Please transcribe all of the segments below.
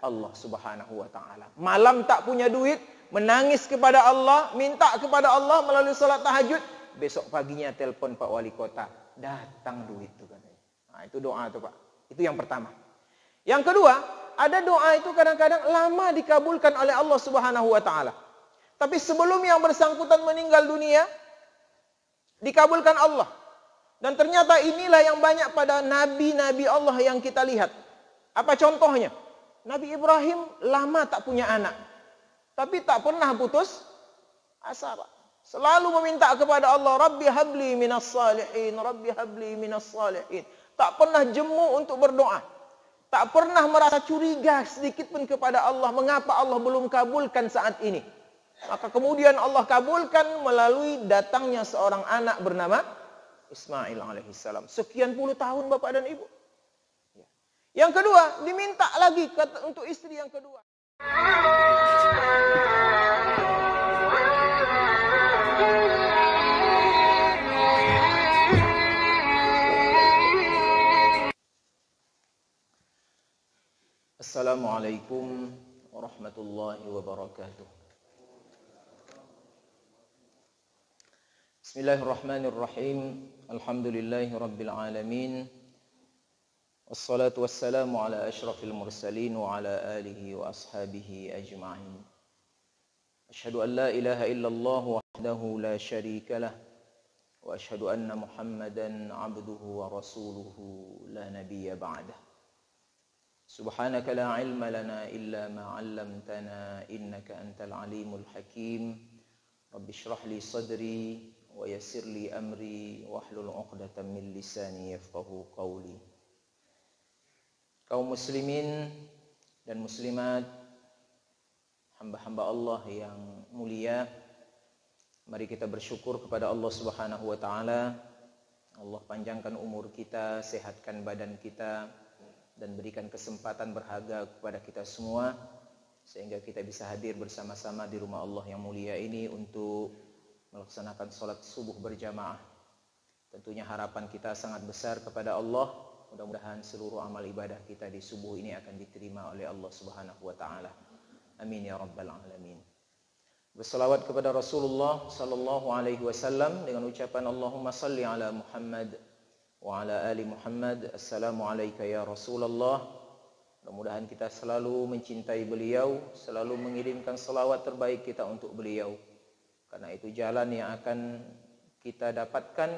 Allah Subhanahu wa taala. Malam tak punya duit, menangis kepada Allah, minta kepada Allah melalui salat tahajud. Besok paginya telepon Pak Wali Kota, datang duit itu katanya. Nah, itu doa tuh Pak. Itu yang pertama. Yang kedua, ada doa itu kadang-kadang lama dikabulkan oleh Allah Subhanahu wa taala. Tapi sebelum yang bersangkutan meninggal dunia, dikabulkan Allah. Dan ternyata inilah yang banyak pada nabi-nabi Allah yang kita lihat. Apa contohnya? Nabi Ibrahim lama tak punya anak. Tapi tak pernah putus asa, Pak. Selalu meminta kepada Allah, Rabbi habli minas salihin, Rabbi habli minas salihin. Tak pernah jemu untuk berdoa. Tak pernah merasa curiga sedikit pun kepada Allah. Mengapa Allah belum kabulkan saat ini? Maka kemudian Allah kabulkan melalui datangnya seorang anak bernama Ismail alaihissalam. Sekian puluh tahun Bapak dan Ibu. Yang kedua, diminta lagi untuk istri yang kedua. Assalamualaikum warahmatullahi wabarakatuh. Bismillahirrahmanirrahim. Alhamdulillahi rabbil alamin. Wassalatu wassalamu ala asyrafil mursalin wa ala alihi wa ashabihi ajma'in. Asyhadu an la ilaha illallah wahdahu la syarika lah wa asyhadu anna Muhammadan abduhu wa rasuluhu la nabiyya ba'dah. Subhanaka la ilma lana illa ma 'allamtana innaka antal alimul hakim. Rabbi shrah li sadri wa yassir li amri wahlul 'uqdatam min lisani yafqahu qawli. Kaum muslimin dan muslimat, hamba-hamba Allah yang mulia, mari kita bersyukur kepada Allah Subhanahu wa taala. Allah panjangkan umur kita, sehatkan badan kita, dan berikan kesempatan berharga kepada kita semua sehingga kita bisa hadir bersama-sama di rumah Allah yang mulia ini untuk melaksanakan salat subuh berjamaah. Tentunya harapan kita sangat besar kepada Allah. Mudah-mudahan seluruh amal ibadah kita di subuh ini akan diterima oleh Allah Subhanahu wa taala. Amin ya rabbal alamin. Berselawat kepada Rasulullah sallallahu alaihi wasallam dengan ucapan Allahumma salli ala Muhammad wa ala ali Muhammad. Assalamu alayka ya Rasulullah. Mudah-mudahan kita selalu mencintai beliau, selalu mengirimkan selawat terbaik kita untuk beliau. Karena itu jalan yang akan kita dapatkan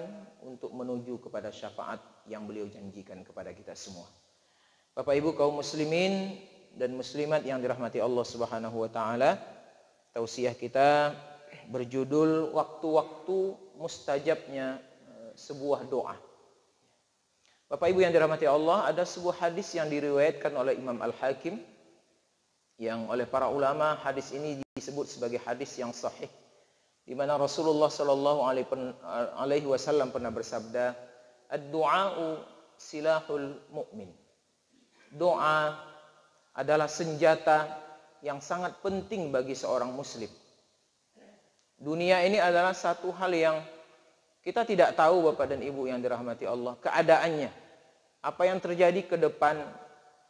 untuk menuju kepada syafaat yang beliau janjikan kepada kita semua. Bapak Ibu kaum muslimin dan muslimat yang dirahmati Allah Subhanahu wa taala, tausiah kita berjudul waktu-waktu mustajabnya sebuah doa. Bapak Ibu yang dirahmati Allah, ada sebuah hadis yang diriwayatkan oleh Imam Al-Hakim yang oleh para ulama hadis ini disebut sebagai hadis yang sahih, di mana Rasulullah sallallahu alaihi wasallam pernah bersabda, "Ad-du'a'u silahul mu'min." Doa adalah senjata yang sangat penting bagi seorang muslim. Dunia ini adalah satu hal yang kita tidak tahu Bapak dan Ibu yang dirahmati Allah, keadaannya. Apa yang terjadi ke depan,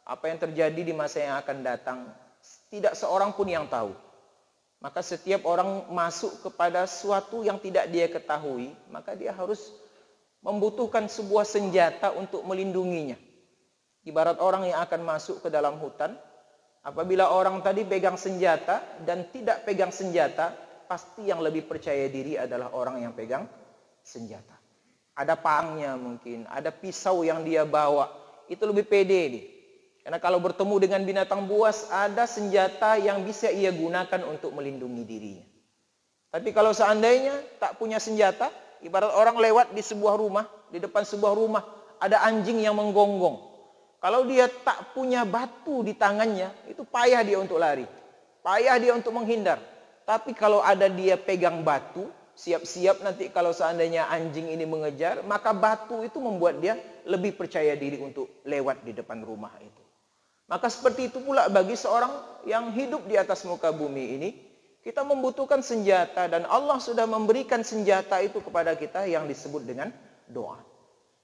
apa yang terjadi di masa yang akan datang, tidak seorang pun yang tahu. Maka setiap orang masuk kepada sesuatu yang tidak dia ketahui, maka dia harus membutuhkan sebuah senjata untuk melindunginya. Ibarat orang yang akan masuk ke dalam hutan, apabila orang tadi pegang senjata dan tidak pegang senjata, pasti yang lebih percaya diri adalah orang yang pegang senjata. Ada pangnya mungkin, ada pisau yang dia bawa, itu lebih pede nih. Karena kalau bertemu dengan binatang buas, ada senjata yang bisa ia gunakan untuk melindungi dirinya. Tapi kalau seandainya tak punya senjata, ibarat orang lewat di sebuah rumah, di depan sebuah rumah, ada anjing yang menggonggong. Kalau dia tak punya batu di tangannya, itu payah dia untuk lari. Payah dia untuk menghindar. Tapi kalau ada dia pegang batu, siap-siap nanti kalau seandainya anjing ini mengejar, maka batu itu membuat dia lebih percaya diri untuk lewat di depan rumah itu. Maka seperti itu pula bagi seorang yang hidup di atas muka bumi ini, kita membutuhkan senjata dan Allah sudah memberikan senjata itu kepada kita yang disebut dengan doa.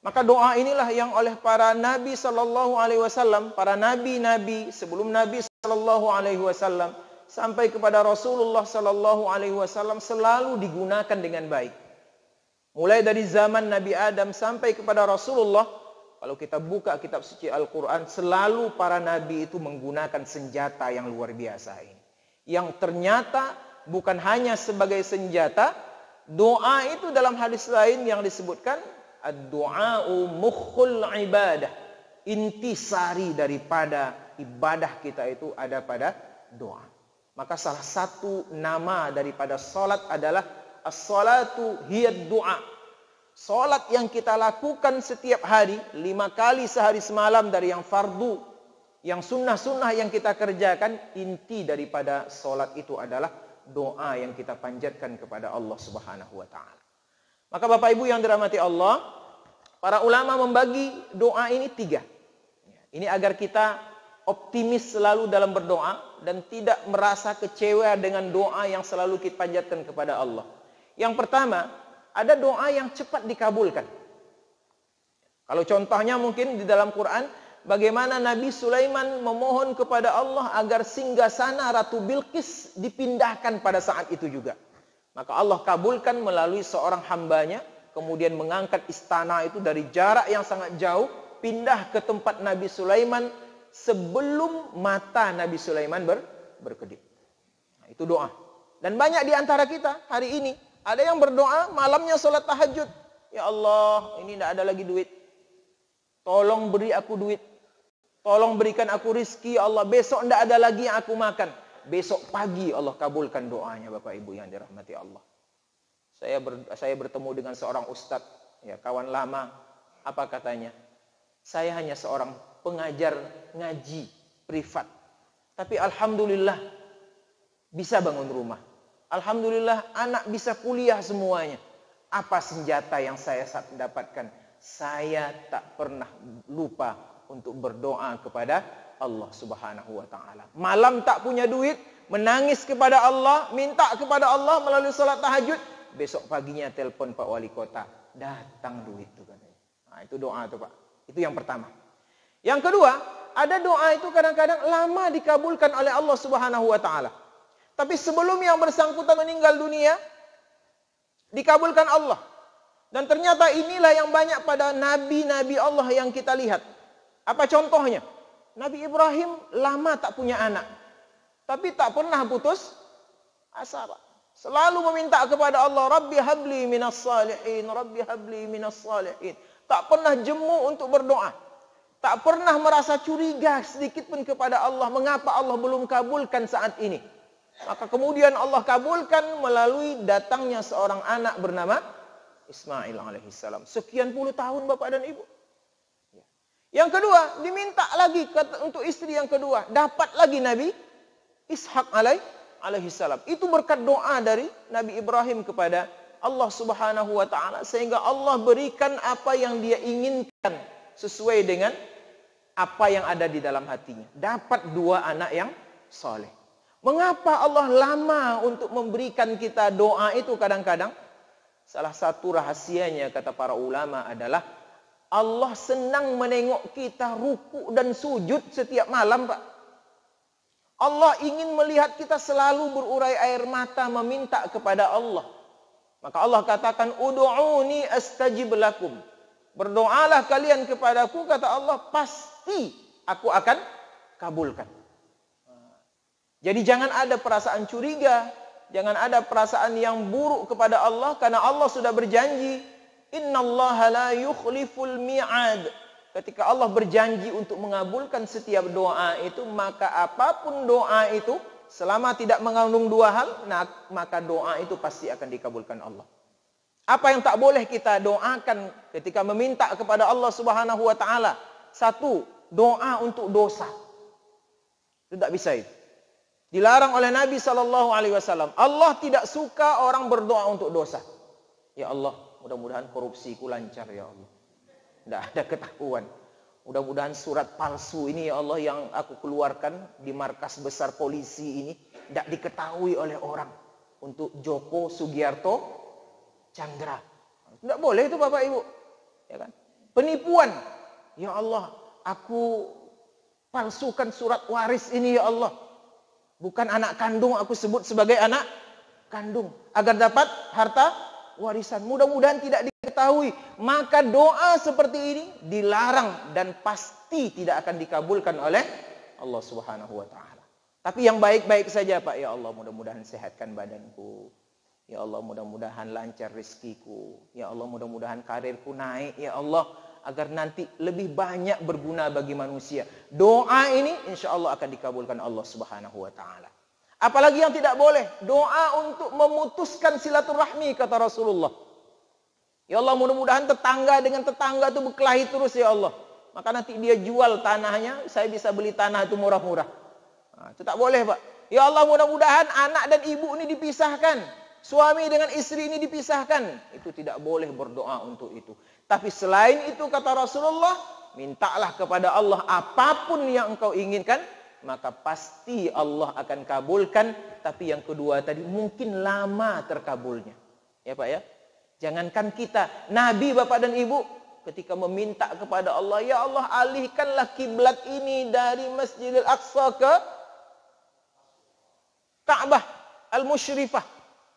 Maka doa inilah yang oleh para nabi sallallahu alaihi wasallam, para nabi-nabi sebelum Nabi sallallahu alaihi wasallam sampai kepada Rasulullah sallallahu alaihi wasallam selalu digunakan dengan baik. Mulai dari zaman Nabi Adam sampai kepada Rasulullah, kalau kita buka kitab suci Al-Quran, selalu para nabi itu menggunakan senjata yang luar biasa ini. Yang ternyata bukan hanya sebagai senjata, doa itu dalam hadis lain yang disebutkan, ad-du'a'u mukhul ibadah. Intisari daripada ibadah kita itu ada pada doa. Maka salah satu nama daripada salat adalah as-salatu hiyad du'a. Salat yang kita lakukan setiap hari 5 kali sehari semalam dari yang fardu, yang sunnah-sunnah yang kita kerjakan, inti daripada salat itu adalah doa yang kita panjatkan kepada Allah Subhanahu wa taala. Maka Bapak Ibu yang dirahmati Allah, para ulama membagi doa ini 3. Ini agar kita optimis selalu dalam berdoa dan tidak merasa kecewa dengan doa yang selalu kita panjatkan kepada Allah. Yang pertama, ada doa yang cepat dikabulkan. Kalau contohnya mungkin di dalam Quran, bagaimana Nabi Sulaiman memohon kepada Allah agar singgasana Ratu Bilqis dipindahkan pada saat itu juga. Maka Allah kabulkan melalui seorang hambanya, kemudian mengangkat istana itu dari jarak yang sangat jauh, pindah ke tempat Nabi Sulaiman sebelum mata Nabi Sulaiman berkedip. Nah, itu doa. Dan banyak di antara kita hari ini, ada yang berdoa malamnya sholat tahajud. Ya Allah, ini tidak ada lagi duit. Tolong beri aku duit. Tolong berikan aku rizki, ya Allah. Besok tidak ada lagi yang aku makan. Besok pagi Allah kabulkan doanya, Bapak Ibu yang dirahmati Allah. Saya bertemu dengan seorang ustadz, ya, kawan lama. Apa katanya? Saya hanya seorang pengajar ngaji privat. Tapi alhamdulillah bisa bangun rumah. Alhamdulillah anak bisa kuliah semuanya. Apa senjata yang saya dapatkan? Saya tak pernah lupa untuk berdoa kepada Allah Subhanahu wa taala. Malam tak punya duit, menangis kepada Allah, minta kepada Allah melalui salat tahajud. Besok paginya telepon Pak Wali Kota, datang duit itu katanya. Nah, itu doa tuh Pak. Itu yang pertama. Yang kedua, ada doa itu kadang-kadang lama dikabulkan oleh Allah Subhanahu wa taala. Tapi sebelum yang bersangkutan meninggal dunia, dikabulkan Allah. Dan ternyata inilah yang banyak pada nabi-nabi Allah yang kita lihat. Apa contohnya? Nabi Ibrahim lama tak punya anak. Tapi tak pernah putus asa, Pak. Selalu meminta kepada Allah, Rabbi habli minas salihin, Rabbi habli minas salihin. Tak pernah jemu untuk berdoa. Tak pernah merasa curiga sedikit pun kepada Allah. Mengapa Allah belum kabulkan saat ini? Maka kemudian Allah kabulkan melalui datangnya seorang anak bernama Ismail alaihissalam. Sekian puluh tahun Bapak dan Ibu. Yang kedua, diminta lagi untuk istri yang kedua. Dapat lagi Nabi Ishak alaihissalam. Itu berkat doa dari Nabi Ibrahim kepada Allah Subhanahu wa taala, sehingga Allah berikan apa yang dia inginkan sesuai dengan apa yang ada di dalam hatinya. Dapat 2 anak yang soleh. Mengapa Allah lama untuk memberikan kita doa itu kadang-kadang? Salah satu rahasianya kata para ulama adalah Allah senang menengok kita ruku dan sujud setiap malam, Pak. Allah ingin melihat kita selalu berurai air mata meminta kepada Allah. Maka Allah katakan, Udu'uni astajib lakum. Berdoalah kalian kepadaku, kata Allah, pasti aku akan kabulkan. Jadi jangan ada perasaan curiga, jangan ada perasaan yang buruk kepada Allah, karena Allah sudah berjanji, Innallaha la yukhliful mi'ad. Ketika Allah berjanji untuk mengabulkan setiap doa itu, maka apapun doa itu, selama tidak mengandung 2 hal, maka doa itu pasti akan dikabulkan Allah. Apa yang tak boleh kita doakan ketika meminta kepada Allah Subhanahu wa taala? 1, doa untuk dosa. Itu tak bisa itu. Dilarang oleh Nabi SAW. Allah tidak suka orang berdoa untuk dosa. Ya Allah, mudah-mudahan korupsiku lancar ya Allah. Tidak ada ketahuan. Mudah-mudahan surat palsu ini ya Allah yang aku keluarkan di markas besar polisi ini tidak diketahui oleh orang. Untuk Joko Sugiarto Chandra. Tidak boleh itu Bapak Ibu. Ya kan? Penipuan. Ya Allah, aku Palsukan surat waris ini ya Allah. Bukan anak kandung aku sebut sebagai anak kandung. Agar dapat harta warisan. Mudah-mudahan tidak diketahui. Maka doa seperti ini dilarang dan pasti tidak akan dikabulkan oleh Allah Subhanahu wa ta'ala. Tapi yang baik-baik saja Pak. Ya Allah, mudah-mudahan sehatkan badanku. Ya Allah, mudah-mudahan lancar rezekiku. Ya Allah, mudah-mudahan karirku naik. Ya Allah, agar nanti lebih banyak berguna bagi manusia. Doa ini insya Allah akan dikabulkan Allah Subhanahu wa ta'ala. Apalagi yang tidak boleh. Doa untuk memutuskan silaturahmi, kata Rasulullah. Ya Allah, mudah-mudahan tetangga dengan tetangga itu berkelahi terus ya Allah. Maka nanti dia jual tanahnya, saya bisa beli tanah itu murah-murah. Nah, itu tak boleh Pak. Ya Allah, mudah-mudahan anak dan ibu ini dipisahkan. Suami dengan istri ini dipisahkan. Itu tidak boleh berdoa untuk itu. Tapi selain itu kata Rasulullah, mintalah kepada Allah apapun yang engkau inginkan, maka pasti Allah akan kabulkan. Tapi yang kedua tadi mungkin lama terkabulnya. Ya Pak ya. Jangankan kita, Nabi Bapak dan Ibu ketika meminta kepada Allah, ya Allah alihkanlah kiblat ini dari Masjidil Aqsa ke Ka'bah Al-Musyrifah.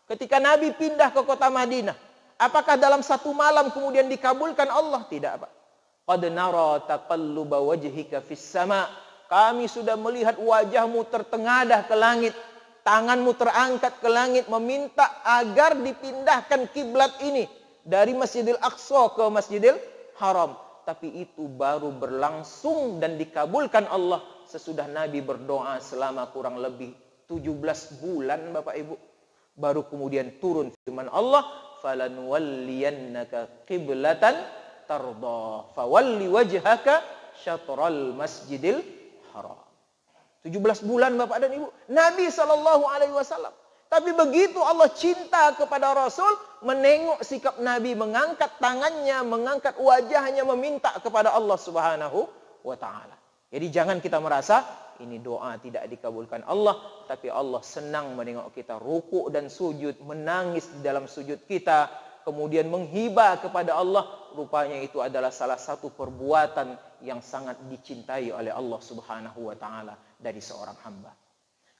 Ketika Nabi pindah ke kota Madinah, apakah dalam satu malam kemudian dikabulkan Allah? Tidak Pak. Qad nara taqalluba wajhika fis sama. Kami sudah melihat wajahmu tertengadah ke langit, tanganmu terangkat ke langit meminta agar dipindahkan kiblat ini dari Masjidil Aqsa ke Masjidil Haram. Tapi itu baru berlangsung dan dikabulkan Allah sesudah Nabi berdoa selama kurang lebih 17 bulan Bapak Ibu. Baru kemudian turun firman Allah, "Falanuwalliyannaka qiblatan tarda, fawalli wajhaka syatral Masjidil Haram." 17 bulan Bapak dan Ibu. Nabi SAW. Tapi begitu Allah cinta kepada Rasul, menengok sikap Nabi, mengangkat tangannya, mengangkat wajahnya, meminta kepada Allah Subhanahu wa ta'ala. Jadi jangan kita merasa ini doa tidak dikabulkan Allah, tapi Allah senang menengok kita rukuk dan sujud, menangis di dalam sujud kita, kemudian menghibah kepada Allah. Rupanya itu adalah salah satu perbuatan yang sangat dicintai oleh Allah Subhanahu wa ta'ala dari seorang hamba.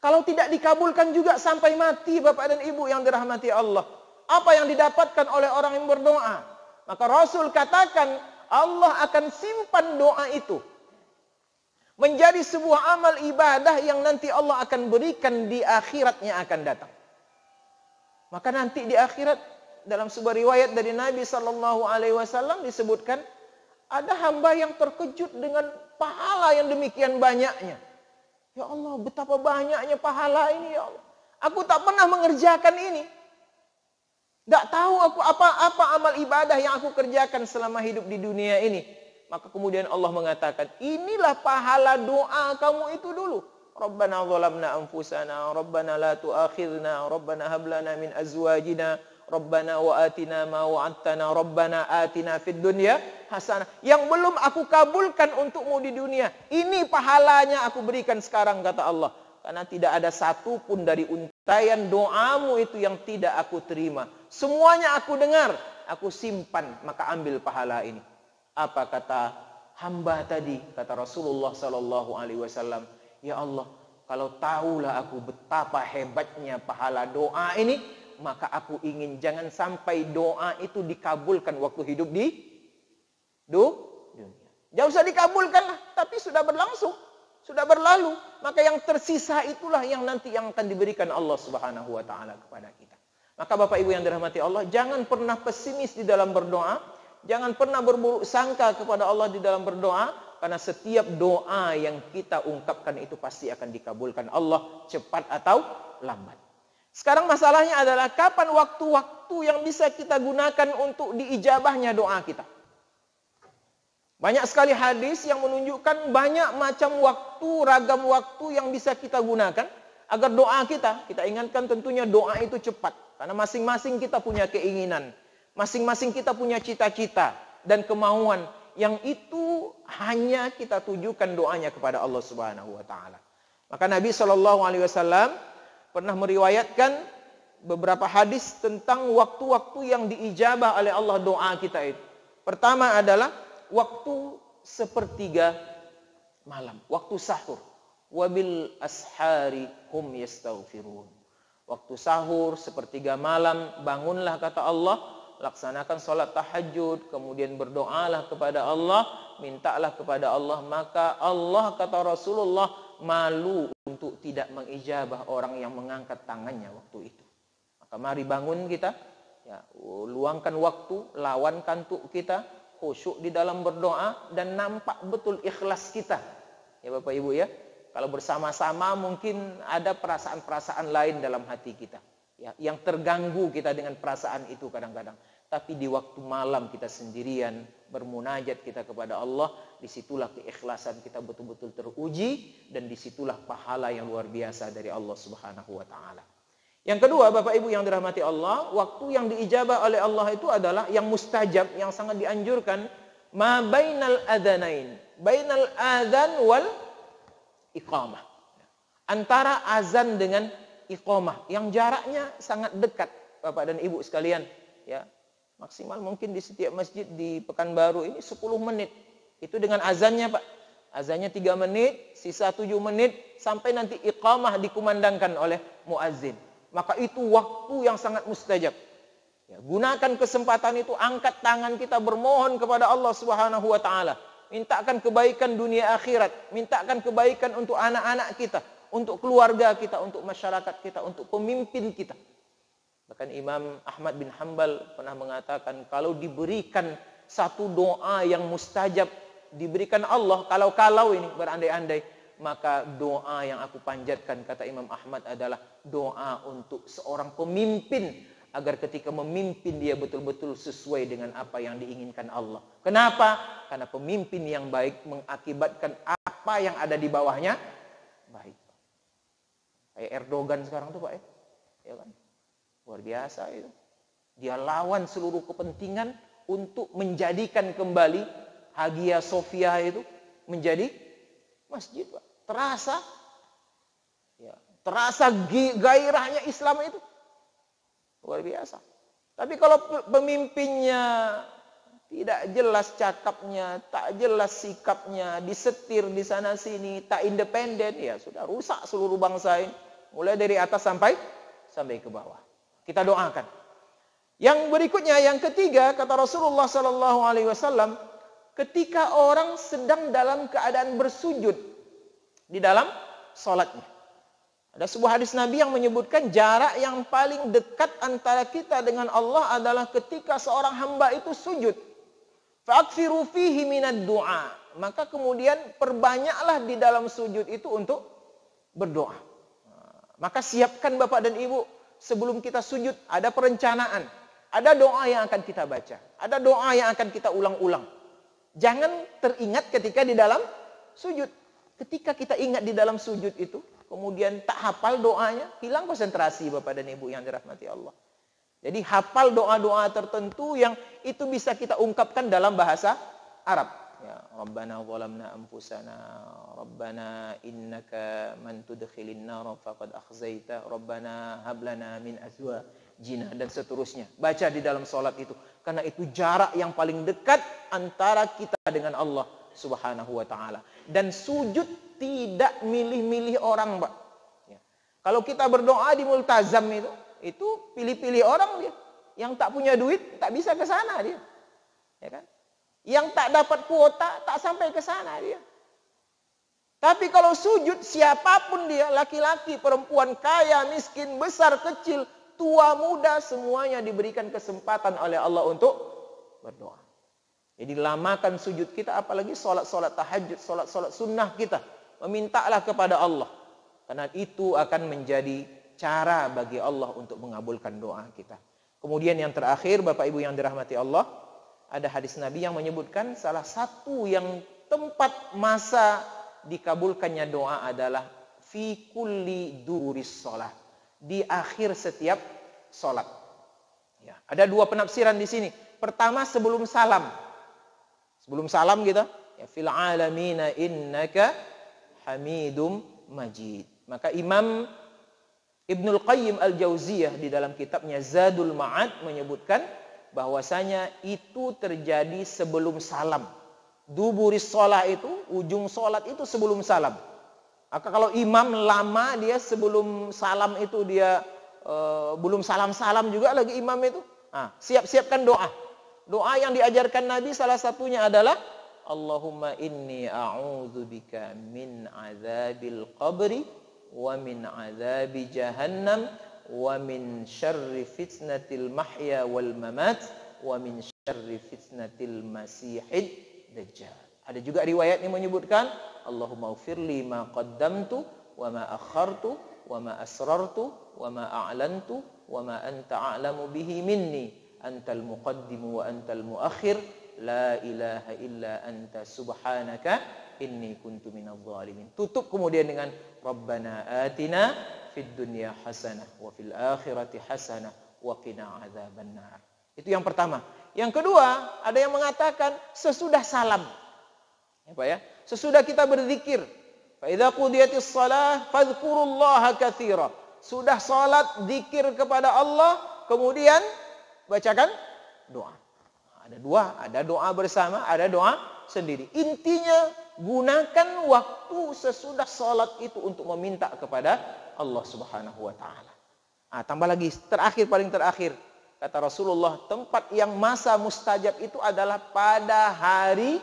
Kalau tidak dikabulkan juga sampai mati Bapak dan Ibu yang dirahmati Allah, apa yang didapatkan oleh orang yang berdoa? Maka Rasul katakan Allah akan simpan doa itu menjadi sebuah amal ibadah yang nanti Allah akan berikan di akhiratnya akan datang. Maka nanti di akhirat dalam sebuah riwayat dari Nabi SAW disebutkan ada hamba yang terkejut dengan pahala yang demikian banyaknya. Ya Allah, betapa banyaknya pahala ini ya Allah. Aku tak pernah mengerjakan ini. Tak tahu aku apa amal ibadah yang aku kerjakan selama hidup di dunia ini. Maka kemudian Allah mengatakan, inilah pahala doa kamu itu dulu. Rabbana zalamna anfusana, Rabbana la tu'akhidna, Rabbana hablana min azwajina, Rabbana wa atina ma wa'adtana, Rabbana atina fid dunya hasanah. Yang belum aku kabulkan untukmu di dunia, ini pahalanya aku berikan sekarang, kata Allah. Karena tidak ada satu pun dari untaian doamu itu yang tidak aku terima. Semuanya aku dengar, aku simpan, maka ambil pahala ini. Apa kata hamba tadi? Kata Rasulullah SAW, ya Allah, kalau tahulah aku betapa hebatnya pahala doa ini, maka aku ingin jangan sampai doa itu dikabulkan waktu hidup di dunia. Jangan usah dikabulkan lah, tapi sudah berlangsung, sudah berlalu. Maka yang tersisa itulah yang nanti yang akan diberikan Allah Subhanahu wa ta'ala kepada kita. Maka Bapak Ibu yang dirahmati Allah, jangan pernah pesimis di dalam berdoa. Jangan pernah berburuk sangka kepada Allah di dalam berdoa, karena setiap doa yang kita ungkapkan itu pasti akan dikabulkan Allah, cepat atau lambat. Sekarang masalahnya adalah kapan waktu-waktu yang bisa kita gunakan untuk diijabahnya doa kita. Banyak sekali hadis yang menunjukkan banyak macam waktu, ragam waktu yang bisa kita gunakan agar doa kita ingatkan tentunya doa itu cepat. Karena masing-masing kita punya keinginan. Masing-masing kita punya cita-cita dan kemauan yang itu hanya kita tujukan doanya kepada Allah Subhanahu wa ta'ala. Maka Nabi SAW pernah meriwayatkan beberapa hadis tentang waktu-waktu yang diijabah oleh Allah doa kita itu. Pertama adalah waktu sepertiga malam, waktu sahur. Wabil ashari hum yastaghfirun. Waktu sahur, sepertiga malam, bangunlah kata Allah, laksanakan sholat tahajud, kemudian berdoalah kepada Allah, mintalah kepada Allah, maka Allah kata Rasulullah malu untuk tidak mengijabah orang yang mengangkat tangannya waktu itu. Maka mari bangun kita, ya, luangkan waktu, lawan kantuk kita, khusyuk di dalam berdoa, dan nampak betul ikhlas kita. Ya Bapak Ibu ya, kalau bersama-sama mungkin ada perasaan-perasaan lain dalam hati kita, ya, yang terganggu kita dengan perasaan itu kadang-kadang. Tapi di waktu malam kita sendirian bermunajat kita kepada Allah, disitulah keikhlasan kita betul-betul teruji, dan disitulah pahala yang luar biasa dari Allah Subhanahu wa taala. Yang kedua, Bapak Ibu yang dirahmati Allah, waktu yang diijabah oleh Allah itu adalah yang mustajab, yang sangat dianjurkan, ma bainal adzanain, bainal adzan wal iqamah. Antara azan dengan iqamah yang jaraknya sangat dekat, Bapak dan Ibu sekalian, ya. Maksimal mungkin di setiap masjid di Pekanbaru ini 10 menit. Itu dengan azannya, Pak. Azannya 3 menit, sisa 7 menit sampai nanti iqamah dikumandangkan oleh muazzin. Maka itu waktu yang sangat mustajab. Ya, gunakan kesempatan itu, angkat tangan kita bermohon kepada Allah Subhanahu wa taala. Mintakan kebaikan dunia akhirat, mintakan kebaikan untuk anak-anak kita, untuk keluarga kita, untuk masyarakat kita, untuk pemimpin kita. Bahkan Imam Ahmad bin Hanbal pernah mengatakan, kalau diberikan satu doa yang mustajab, diberikan Allah, kalau ini berandai-andai, maka doa yang aku panjatkan, kata Imam Ahmad, adalah doa untuk seorang pemimpin, agar ketika memimpin dia betul-betul sesuai dengan apa yang diinginkan Allah. Kenapa? Karena pemimpin yang baik mengakibatkan apa yang ada di bawahnya baik. Kayak Erdogan sekarang tuh Pak, ya kan? Luar biasa itu. Dia lawan seluruh kepentingan untuk menjadikan kembali Hagia Sophia itu menjadi masjid, Pak. Terasa, ya, terasa gairahnya Islam itu. Luar biasa. Tapi kalau pemimpinnya tidak jelas cakapnya, tak jelas sikapnya, disetir di sana sini, tak independen, ya sudah rusak seluruh bangsa ini. Mulai dari atas sampai ke bawah. Kita doakan. Yang berikutnya, yang ketiga, kata Rasulullah SAW, ketika orang sedang dalam keadaan bersujud di dalam sholatnya. Ada sebuah hadis Nabi yang menyebutkan jarak yang paling dekat antara kita dengan Allah adalah ketika seorang hamba itu sujud. Fa'akthiru fihi minad du'a. Maka kemudian perbanyaklah di dalam sujud itu untuk berdoa. Maka siapkan Bapak dan Ibu, sebelum kita sujud ada perencanaan. Ada doa yang akan kita baca. Ada doa yang akan kita ulang-ulang. Jangan teringat ketika di dalam sujud. Ketika kita ingat di dalam sujud itu, kemudian tak hafal doanya, hilang konsentrasi Bapak dan Ibu yang dirahmati Allah. Jadi hafal doa-doa tertentu yang itu bisa kita ungkapkan dalam bahasa Arab. Ya, Rabbana zalamna anfusana, Rabbana innaka man tudkhilin nar faqad akhzaita, Rabbana hab lana min azwajina, dan seterusnya. Baca di dalam salat itu, karena itu jarak yang paling dekat antara kita dengan Allah Subhanahu wa taala. Dan sujud tidak milih-milih orang, Pak. Ya. Kalau kita berdoa di multazam itu pilih-pilih orang dia. Yang tak punya duit tak bisa ke sana dia. Ya kan? Yang tak dapat kuota tak sampai ke sana dia. Tapi kalau sujud, siapapun dia, laki-laki, perempuan, kaya, miskin, besar, kecil, tua, muda, semuanya diberikan kesempatan oleh Allah untuk berdoa. Jadi lamakan sujud kita, apalagi solat-solat tahajud, solat-solat sunnah kita. Memintalah kepada Allah. Karena itu akan menjadi cara bagi Allah untuk mengabulkan doa kita. Kemudian yang terakhir, Bapak Ibu yang dirahmati Allah, ada hadis Nabi yang menyebutkan salah satu yang tempat masa dikabulkannya doa adalah fi kulli duris sholat. Di akhir setiap sholat. Ya, ada dua penafsiran di sini. Pertama, sebelum salam. Sebelum salam kita, ya fil alamina innaka hamidum majid. Maka Imam Ibnul Qayyim Al-Jauziyah di dalam kitabnya Zadul Ma'ad menyebutkan bahwasanya itu terjadi sebelum salam. Duburis sholat itu, ujung sholat itu sebelum salam. Maka kalau imam lama dia sebelum salam itu dia belum salam-salam juga lagi imam itu. Nah, siap-siapkan doa. Doa yang diajarkan Nabi salah satunya adalah Allahumma inni a'udzubika min azabil qabri wa min azabi jahannam wa min syarri fitnatil mahya wal mamat wa min syarri fitnatil masihid dajjal. Ada juga riwayat yang menyebutkan Allahumma ufirli ma qaddamtu wa ma akhartu wa ma asrartu wa ma a'lantu wa ma anta a'lamu bihi minni antal muqaddimu wa antal muakhir la ilaha illa anta subhanaka inni kuntu minadh dhalimin. Tutup kemudian dengan Rabbana atina fid dunya hasanah wa fil akhirati hasanah wa qina adzabannar. Itu yang pertama. Yang kedua, ada yang mengatakan sesudah salam. Ya Pak ya, sesudah kita berzikir, fa idza qudiyatis shalah fadhkurullaha katsira. Sudah salat, zikir kepada Allah, kemudian bacakan doa. Ada dua, ada doa bersama, ada doa sendiri. Intinya gunakan waktu sesudah salat itu untuk meminta kepada Allah Subhanahu wa taala. Tambah lagi terakhir, paling terakhir, kata Rasulullah, tempat yang masa mustajab itu adalah pada hari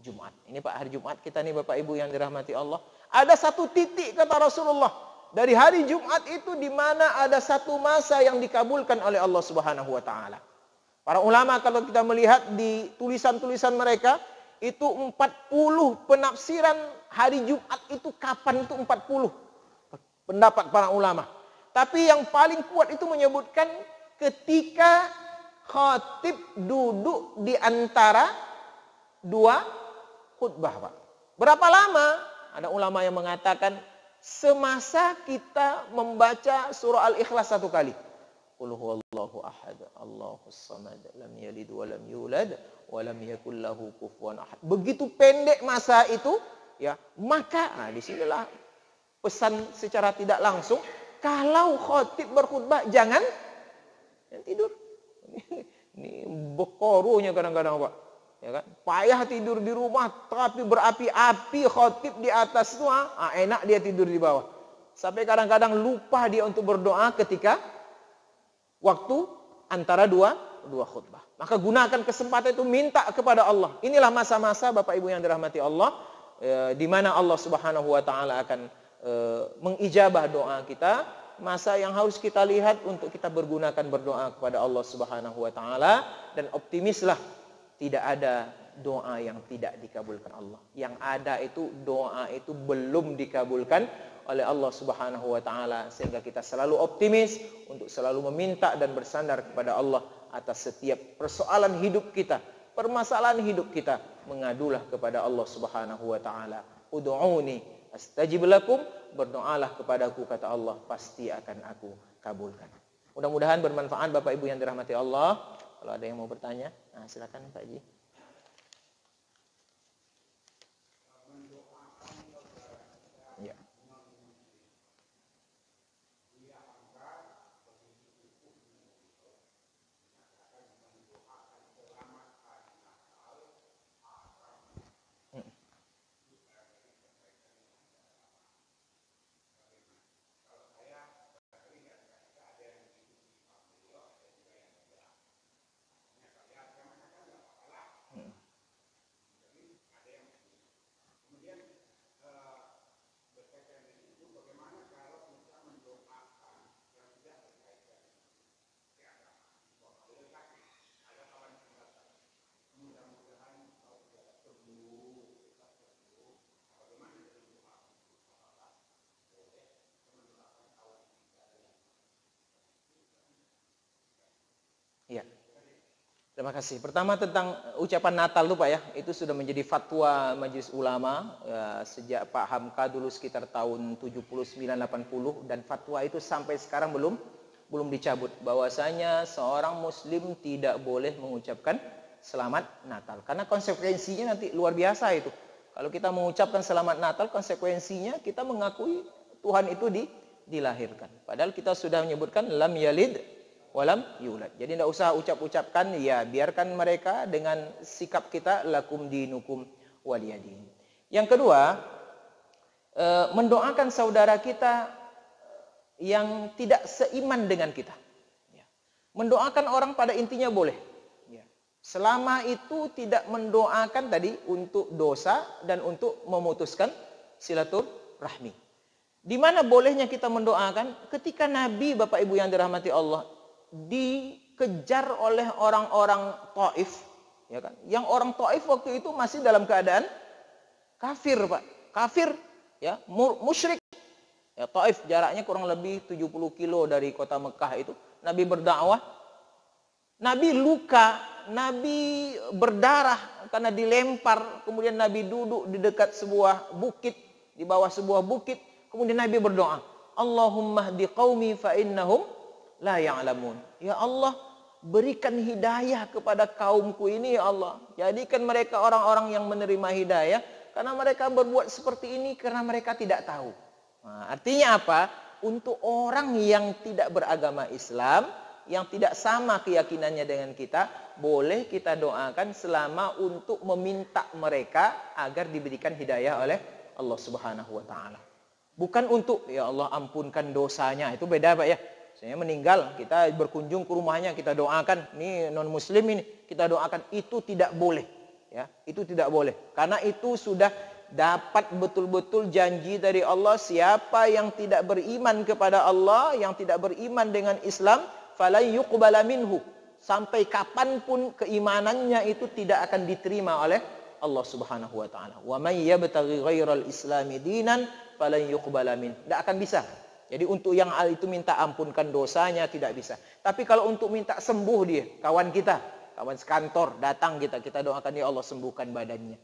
Jumat. Ini Pak, hari Jumat kita nih Bapak Ibu yang dirahmati Allah. Ada satu titik kata Rasulullah dari hari Jumat itu di mana ada satu masa yang dikabulkan oleh Allah Subhanahu wa taala. Para ulama kalau kita melihat di tulisan-tulisan mereka itu 40 penafsiran hari Jumat itu kapan itu 40 pendapat para ulama. Tapi yang paling kuat itu menyebutkan ketika khatib duduk di antara dua khutbah, Pak. Berapa lama? Ada ulama yang mengatakan semasa kita membaca surah Al-Ikhlas 1 kali. Qul huwallahu ahad, Allahus samad, lam yalid wa lam yulad wa lam yakul lahu kufuwan ahad. Begitu pendek masa itu, ya, maka disinilah pesan secara tidak langsung, kalau khatib berkhutbah jangan tidur. Ini bekorunya kadang-kadang, Pak. Ya kan? Payah tidur di rumah tapi berapi-api khatib di atas itu, enak dia tidur di bawah. Sampai kadang-kadang lupa dia untuk berdoa ketika waktu antara dua khutbah. Maka gunakan kesempatan itu, minta kepada Allah. Inilah masa-masa Bapak Ibu yang dirahmati Allah, di mana Allah Subhanahu wa taala akan mengijabah doa kita. Masa yang harus kita lihat untuk kita bergunakan berdoa kepada Allah Subhanahu wa taala, dan optimislah. Tidak ada doa yang tidak dikabulkan Allah. Yang ada itu doa itu belum dikabulkan oleh Allah Subhanahu wa taala, sehingga kita selalu optimis untuk selalu meminta dan bersandar kepada Allah atas setiap persoalan hidup kita, permasalahan hidup kita. Mengadulah kepada Allah Subhanahu wa taala. Ud'uni astajib lakum, berdoalah kepadaku kata Allah, pasti akan aku kabulkan. Mudah-mudahan bermanfaat Bapak Ibu yang dirahmati Allah. Kalau ada yang mau bertanya, silakan Pak Haji. Ya. Iya. Terima kasih. Pertama tentang ucapan Natal itu Pak ya, itu sudah menjadi fatwa Majelis Ulama sejak Pak Hamka dulu sekitar tahun 79-80, dan fatwa itu sampai sekarang belum dicabut, bahwasanya seorang muslim tidak boleh mengucapkan selamat Natal karena konsekuensinya nanti luar biasa itu. Kalau kita mengucapkan selamat Natal, konsekuensinya kita mengakui Tuhan itu dilahirkan. Padahal kita sudah menyebutkan lam yalid walam yulad. Jadi tidak usah ucap-ucapkan, ya biarkan mereka dengan sikap kita, lakum dinukum waliyadin. Yang kedua, mendoakan saudara kita yang tidak seiman dengan kita. Mendoakan orang pada intinya boleh. Selama itu tidak mendoakan tadi untuk dosa dan untuk memutuskan silaturahmi. Di mana bolehnya kita mendoakan? Ketika Nabi, Bapak Ibu yang dirahmati Allah, dikejar oleh orang-orang Taif, ya kan? Yang orang Taif waktu itu masih dalam keadaan kafir, Pak. Kafir, ya, musyrik. Ya, Taif jaraknya kurang lebih 70 kilo dari kota Mekah itu. Nabi berdakwah, Nabi luka, Nabi berdarah karena dilempar, kemudian Nabi duduk di dekat sebuah bukit, di bawah sebuah bukit, kemudian Nabi berdoa, Allahumma hdi qaumi fa innahum la ya'lamun. Ya Allah, berikan hidayah kepada kaumku ini, ya Allah. Jadikan mereka orang-orang yang menerima hidayah, karena mereka berbuat seperti ini karena mereka tidak tahu. Nah, artinya apa? Untuk orang yang tidak beragama Islam, yang tidak sama keyakinannya dengan kita, boleh kita doakan selama untuk meminta mereka agar diberikan hidayah oleh Allah Subhanahu wa taala. Bukan untuk, ya Allah ampunkan dosanya, itu beda Pak ya. Saya meninggal, kita berkunjung ke rumahnya, kita doakan, ini non muslim ini, kita doakan, itu tidak boleh. Ya, itu tidak boleh. Karena itu sudah dapat betul-betul janji dari Allah, siapa yang tidak beriman kepada Allah, yang tidak beriman dengan Islam, falan yuqbala minhu, sampai kapanpun keimanannya itu tidak akan diterima oleh Allah Subhanahu wa taala. Wa may yabtaghi ghairal islami dinan falan yuqbala min. Tidak akan bisa. Jadi untuk yang itu minta ampunkan dosanya tidak bisa. Tapi kalau untuk minta sembuh dia, kawan kita, kawan sekantor datang kita doakan, ya Allah sembuhkan badannya.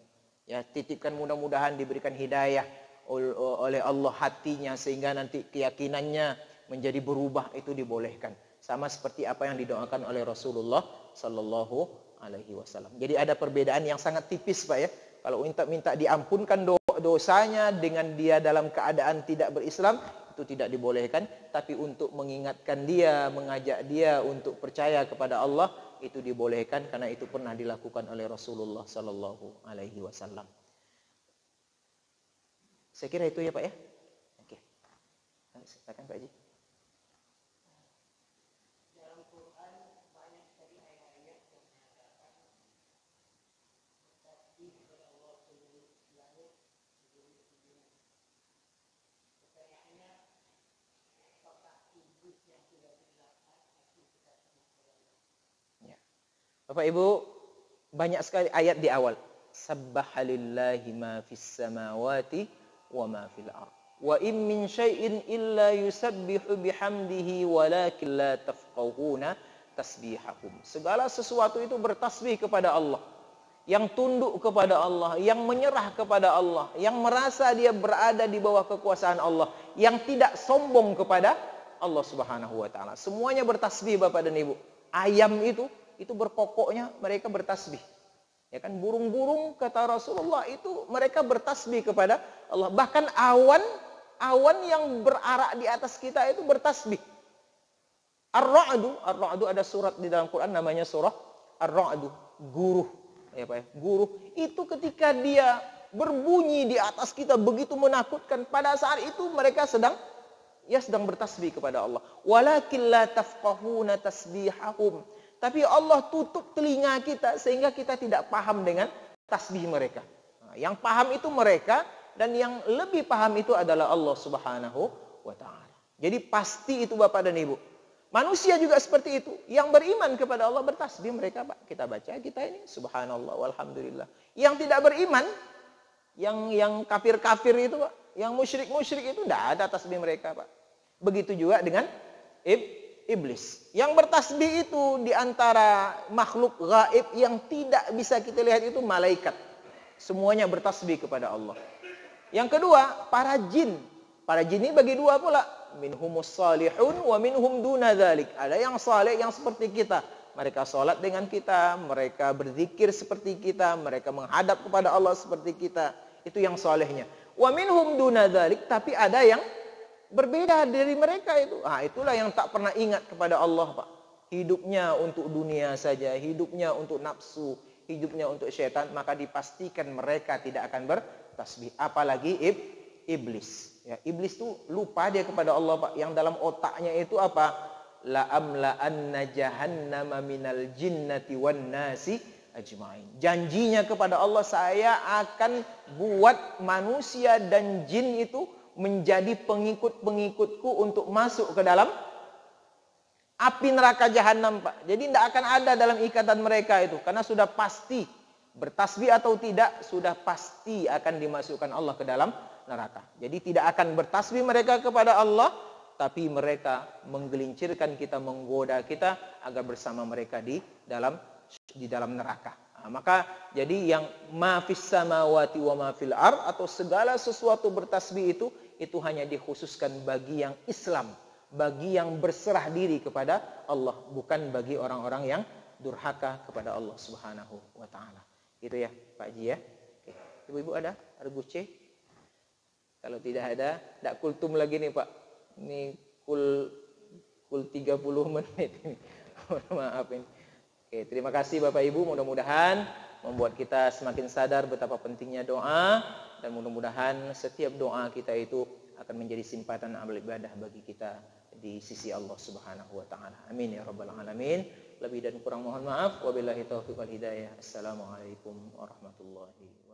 Ya, titipkan mudah-mudahan diberikan hidayah oleh Allah hatinya sehingga nanti keyakinannya menjadi berubah, itu dibolehkan. Sama seperti apa yang didoakan oleh Rasulullah Sallallahu Alaihi Wasallam. Jadi ada perbedaan yang sangat tipis Pak ya. Kalau minta diampunkan dosanya dengan dia dalam keadaan tidak berislam, itu tidak dibolehkan. Tapi untuk mengingatkan dia, mengajak dia untuk percaya kepada Allah, itu dibolehkan karena itu pernah dilakukan oleh Rasulullah Sallallahu Alaihi Wasallam. Saya kira itu ya Pak ya. Oke. Silakan Pak Haji. Bapak Ibu, banyak sekali ayat di awal. Sabbahalillahi ma fis samawati wa ma fil ard. Wa in min syai'in illa yusabbihu bihamdihi walakin la tafqahuna tasbihahum. Segala sesuatu itu bertasbih kepada Allah. Yang tunduk kepada Allah, yang menyerah kepada Allah, yang merasa dia berada di bawah kekuasaan Allah, yang tidak sombong kepada Allah Subhanahu wa taala. Semuanya bertasbih Bapak dan Ibu. Ayam itu berkokoknya mereka bertasbih. Ya kan, burung-burung kata Rasulullah itu mereka bertasbih kepada Allah. Bahkan awan yang berarak di atas kita itu bertasbih. Ar-Ra'du ada surat di dalam Quran namanya surah Ar-Ra'du, guruh. Ya Pak ya, guruh itu ketika dia berbunyi di atas kita begitu menakutkan, pada saat itu mereka sedang bertasbih kepada Allah. Walakin la tafqahuna tasbihahum. Tapi Allah tutup telinga kita sehingga kita tidak paham dengan tasbih mereka. Nah, yang paham itu mereka dan yang lebih paham itu adalah Allah Subhanahu wa taala. Jadi pasti itu Bapak dan Ibu. Manusia juga seperti itu. Yang beriman kepada Allah bertasbih mereka, Pak. Kita baca kita ini subhanallah walhamdulillah. Yang tidak beriman, yang kafir-kafir itu, Pak, yang musyrik-musyrik itu tidak ada tasbih mereka, Pak. Begitu juga dengan iblis. Yang bertasbih itu di antara makhluk gaib yang tidak bisa kita lihat itu malaikat. Semuanya bertasbih kepada Allah. Yang kedua, para jin. Para jin ini bagi dua pula. Minhumus salihun wa minhum duna dzalik. Ada yang saleh yang seperti kita. Mereka sholat dengan kita, mereka berzikir seperti kita, mereka menghadap kepada Allah seperti kita. Itu yang salehnya. Wa minhum duna dzalik, tapi ada yang berbeda dari mereka itu. Itulah yang tak pernah ingat kepada Allah, Pak. hidupnya untuk dunia saja, hidupnya untuk nafsu, hidupnya untuk syaitan, maka dipastikan mereka tidak akan bertasbih. Apalagi iblis. Ya, iblis itu lupa dia kepada Allah, Pak. Yang dalam otaknya itu apa? La amla anna jahannama minal jinnati wan nasi ajmain. Janjinya kepada Allah, saya akan buat manusia dan jin itu menjadi pengikut-pengikutku untuk masuk ke dalam api neraka jahanam, Pak. Jadi tidak akan ada dalam ikatan mereka itu, karena sudah pasti bertasbih atau tidak, sudah pasti akan dimasukkan Allah ke dalam neraka. Jadi tidak akan bertasbih mereka kepada Allah, tapi mereka menggelincirkan kita, menggoda kita agar bersama mereka di dalam neraka. Nah, maka jadi yang ma fis samawati wa ma fil ard, atau segala sesuatu bertasbih itu hanya dikhususkan bagi yang Islam, bagi yang berserah diri kepada Allah, bukan bagi orang-orang yang durhaka kepada Allah Subhanahu wa taala. Gitu ya, Pak Ji ya. Oke. Ibu-ibu ada guce? Kalau tidak ada, tidak kultum lagi nih, Pak. Ini kul 30 menit ini. Maaf ini. Oke, terima kasih Bapak Ibu, mudah-mudahan membuat kita semakin sadar betapa pentingnya doa, dan mudah-mudahan setiap doa kita itu akan menjadi simpanan amal ibadah bagi kita di sisi Allah Subhanahu wa taala. Amin ya rabbal alamin. Lebih dan kurang mohon maaf. Wabillahi taufiq wal hidayah. Assalamualaikum warahmatullahi wabarakatuh.